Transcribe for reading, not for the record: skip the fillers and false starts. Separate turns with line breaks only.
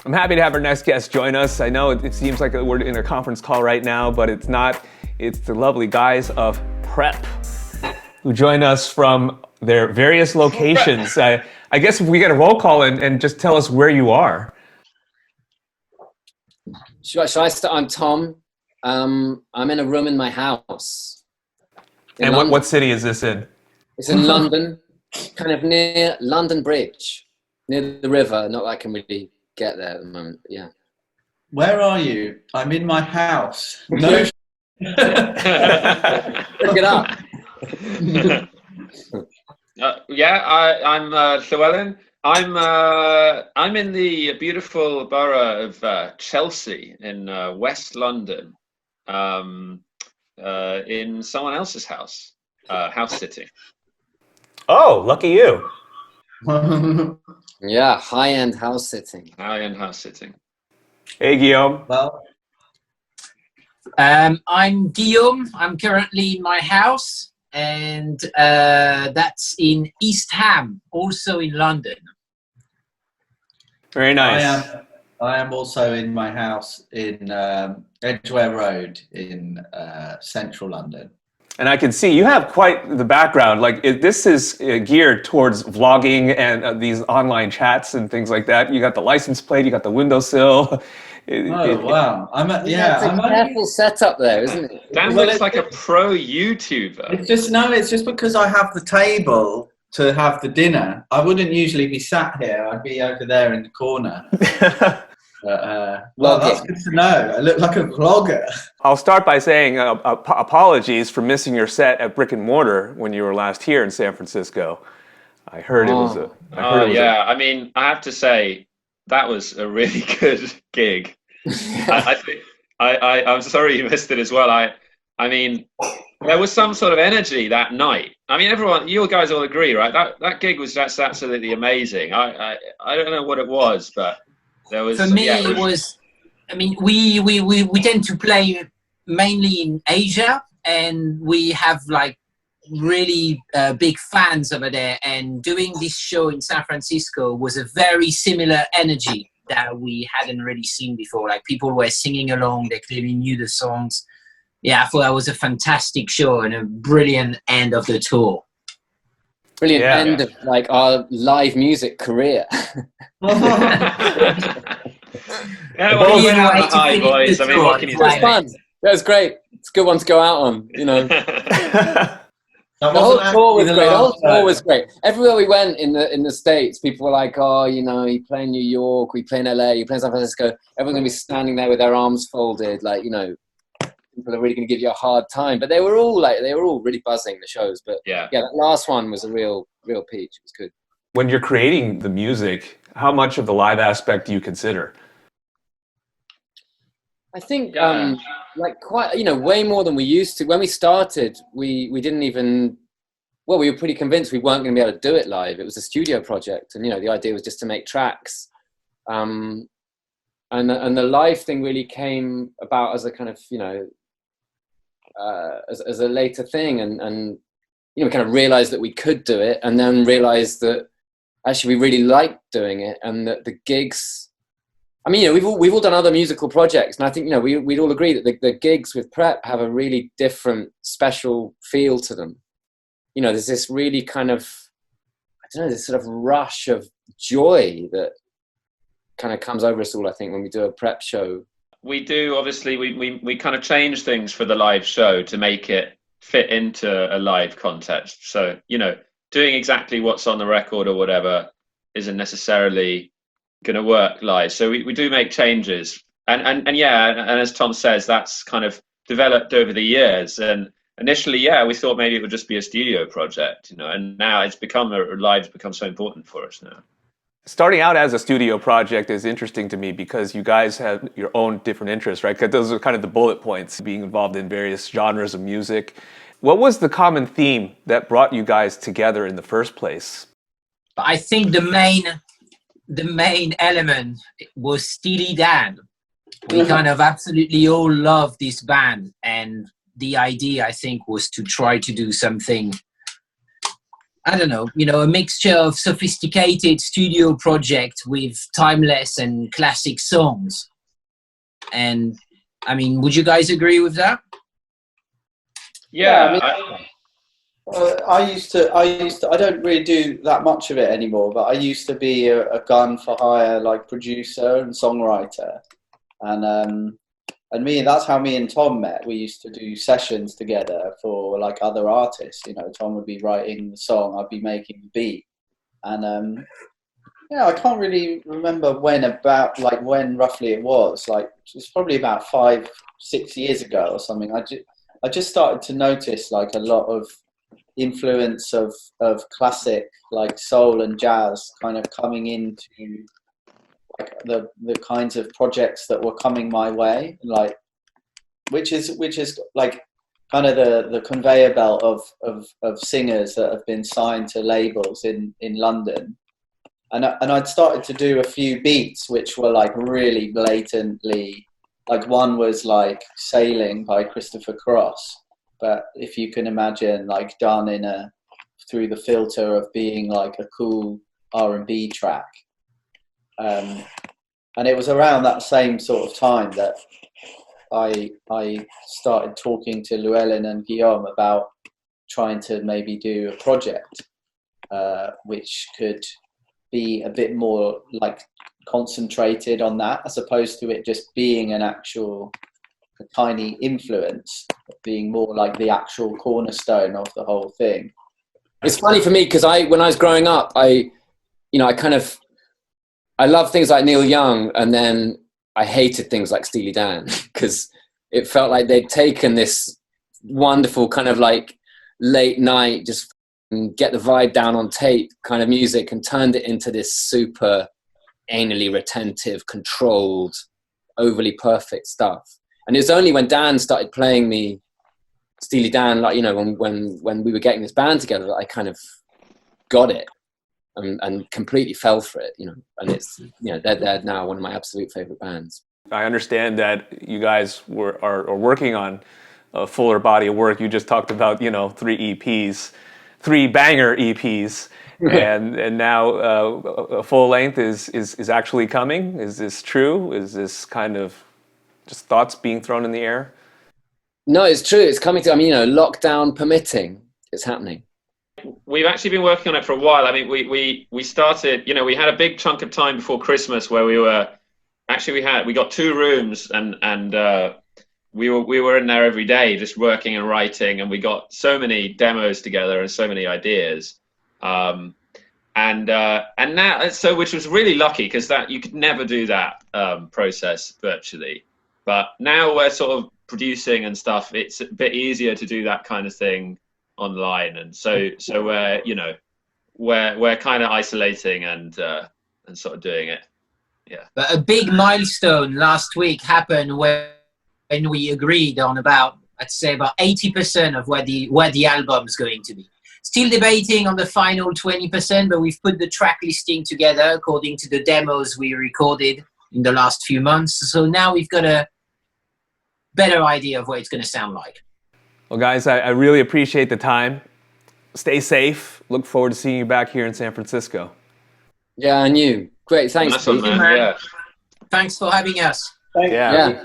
I'm happy to have our next guest join us. I know it seems like we're in a conference call right now, but it's not. It's the lovely guys of Prep who join us from their various locations. I guess if we get a roll call and just tell us where you are.
Shall I start? I'm Tom. I'm in a room in my house.
And what city is this in?
It's in London, kind of near London Bridge, near the river. Not that I can really get there at the moment, but yeah.
Where are you? I'm in my house. No.
Look it up.
I'm Llewellyn. I'm in the beautiful borough of Chelsea in West London, in someone else's house, house sitting.
Oh, lucky you.
Yeah, high-end house sitting.
High-end house sitting.
Hey, Guillaume.
Well,
I'm Guillaume. I'm currently in my house, and that's in East Ham, also in London.
Very nice.
I am also in my house in Edgware Road in central London.
And I can see you have quite the background. Like this is geared towards vlogging and these online chats and things like that. You got the license plate, you got the windowsill.
Wow!
It's a careful setup there, isn't it?
Dan looks like a pro YouTuber.
It's just because I have the table to have the dinner. I wouldn't usually be sat here. I'd be over there in the corner. Well, that's good to know. I look like a vlogger.
I'll start by saying apologies for missing your set at Brick and Mortar when you were last here in San Francisco. I heard it was a...
I mean, I have to say, that was a really good gig. I'm sorry you missed it as well. I mean, there was some sort of energy that night. I mean, you guys all agree, right? That gig was just absolutely amazing. I don't know what it was, but there was.
For me, it was. I mean, we tend to play mainly in Asia, and we have like really big fans over there. And doing this show in San Francisco was a very similar energy that we hadn't really seen before. Like people were singing along, they clearly knew the songs. Yeah, I thought that was a fantastic show and a brilliant end of the tour.
Brilliant end of like our live music career.
Well, you know, hi boys. I mean, what can you do?
It was fun. That was great. It's a good one to go out on, you know. The whole tour was great. The whole tour was great. Everywhere we went in the States, people were like, "Oh, you know, you play in New York, we play in LA, you play in San Francisco. Everyone's gonna be standing there with their arms folded, like, you know, people are really gonna give you a hard time." But they were all really buzzing, the shows. But yeah, that last one was a real peach. It was good.
When you're creating the music, how much of the live aspect do you consider?
I think like quite, you know, way more than we used to. When we started, we didn't even, well, we were pretty convinced we weren't going to be able to do it live. It was a studio project, and you know, the idea was just to make tracks. And the live thing really came about as a kind of, you know, as a later thing, and you know, kind of realized that we could do it, and then realized that actually we really liked doing it, and that the gigs. I mean, you know, we've all done other musical projects, and I think, you know, we'd all agree that the gigs with Prep have a really different, special feel to them. You know, there's this really kind of, I don't know, this sort of rush of joy that kind of comes over us all, I think, when we do a Prep show.
We do, obviously, we kind of change things for the live show to make it fit into a live context. So, you know, doing exactly what's on the record or whatever isn't necessarily going to work live, so we do make changes, and as Tom says, that's kind of developed over the years. And initially, we thought maybe it would just be a studio project, you know, and now it's become live's become so important for us now.
Starting out as a studio project is interesting to me because you guys have your own different interests, right? Because those are kind of the bullet points, being involved in various genres of music. What was the common theme that brought you guys together in the first place?
I think the main element was Steely Dan. We kind of absolutely all love this band, and the idea, I think, was to try to do something I don't know, a mixture of sophisticated studio project with timeless and classic songs. And I mean, would you guys agree with that?
Yeah,
I used to. I don't really do that much of it anymore. But I used to be a gun for hire, like producer and songwriter, and that's how me and Tom met. We used to do sessions together for like other artists. Tom would be writing the song, I'd be making the beat, and I can't really remember when roughly it was. Like it was probably about 5-6 years ago or something. I just started to notice like a lot of influence of classic like soul and jazz kind of coming into like the kinds of projects that were coming my way, like which is like kind of the conveyor belt of singers that have been signed to labels in London. And I'd started to do a few beats which were like really blatantly, like one was like Sailing by Christopher Cross, but if you can imagine, like done through the filter of being like a cool R&B track. And it was around that same sort of time that I started talking to Llewellyn and Guillaume about trying to maybe do a project which could be a bit more like concentrated on that, as opposed to it just being a tiny influence, being more like the actual cornerstone of the whole thing.
It's funny for me because when I was growing up, I love things like Neil Young, and then I hated things like Steely Dan because it felt like they'd taken this wonderful kind of like late night, just get the vibe down on tape kind of music and turned it into this super anally retentive, controlled, overly perfect stuff. And it was only when Dan started playing me Steely Dan, like, when we were getting this band together, that I kind of got it and completely fell for it, and it's, they're now one of my absolute favorite bands.
I understand that you guys are working on a fuller body of work. You just talked about, 3 EPs, 3 banger EPs, and now a full length is actually coming. Is this true? Is this kind of just thoughts being thrown in the air?
No, it's true. It's coming to, lockdown permitting, it's happening.
We've actually been working on it for a while. I mean, we started, we had a big chunk of time before Christmas where we got 2 rooms and we were in there every day just working and writing, and we got so many demos together and so many ideas. And now, so which was really lucky because that you could never do that process virtually. But now we're sort of producing and stuff. It's a bit easier to do that kind of thing online, and so we're kind of isolating and sort of doing it. Yeah.
But a big milestone last week happened when we agreed on about 80% of where the album's going to be. Still debating on the final 20%, but we've put the track listing together according to the demos we recorded in the last few months. So now we've got a better idea of what it's going to sound like.
Well, guys, I really appreciate the time. Stay safe. Look forward to seeing you back here in San Francisco.
Yeah, and you. Great, thanks.
Nice one, man. Yeah.
Thanks for having us.
Thank you.
Yeah.